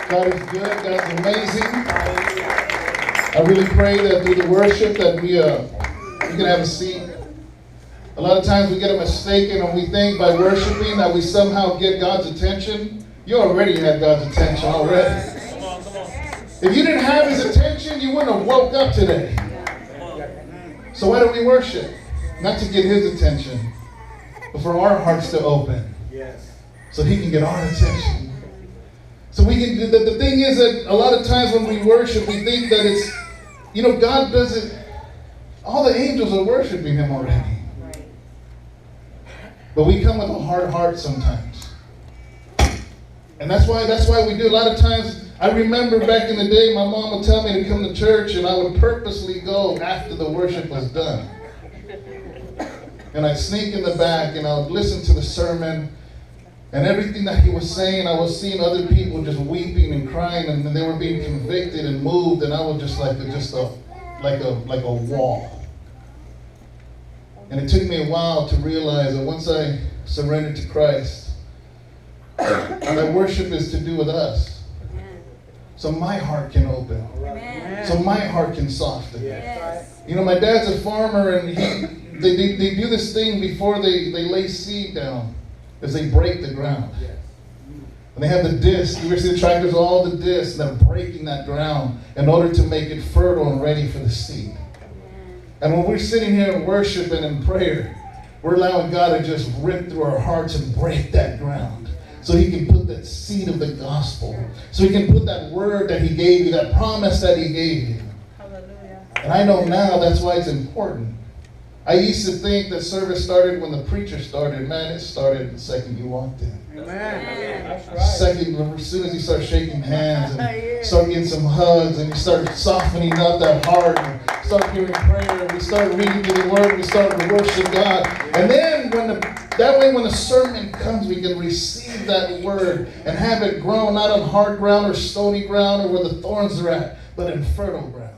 God is good. God's amazing. I really pray that through the worship that we can have a seat. A lot of times we get it mistaken and we think by worshiping that we somehow get God's attention. You already had God's attention already. If you didn't have His attention, you wouldn't have woke up today. So why do we worship? Not to get His attention, but for our hearts to open. So He can get our attention. So we can. The thing is that a lot of times when we worship, we think that it's, God does it. All the angels are worshiping Him already. But we come with a hard heart sometimes. And that's why we do. A lot of times, I remember back in the day, my mom would tell me to come to church, and I would purposely go after the worship was done. And I'd sneak in the back, and I would listen to the sermon. And everything that he was saying, I was seeing other people just weeping and crying, and they were being convicted and moved, and I was just like a wall. And it took me a while to realize that once I surrendered to Christ, that worship is to do with us. So my heart can open. So my heart can soften. My dad's a farmer, and they do this thing before they lay seed down. Is they break the ground. And they have the disc. You ever see the tractors, all the discs, and they're breaking that ground in order to make it fertile and ready for the seed. And when we're sitting here in worship and in prayer, we're allowing God to just rip through our hearts and break that ground. So He can put that seed of the gospel. So He can put that word that He gave you, that promise that He gave you. Hallelujah. And I know now that's why it's important. I used to think that service started when the preacher started. Man, it started the second you walked in. Amen. That's right. Second, as soon as you start shaking hands and start getting some hugs and you start softening up that heart and start hearing prayer and we start reading through the Word, we start to worship God. And then when the sermon comes, we can receive that Word and have it grow not on hard ground or stony ground or where the thorns are at, but in fertile ground.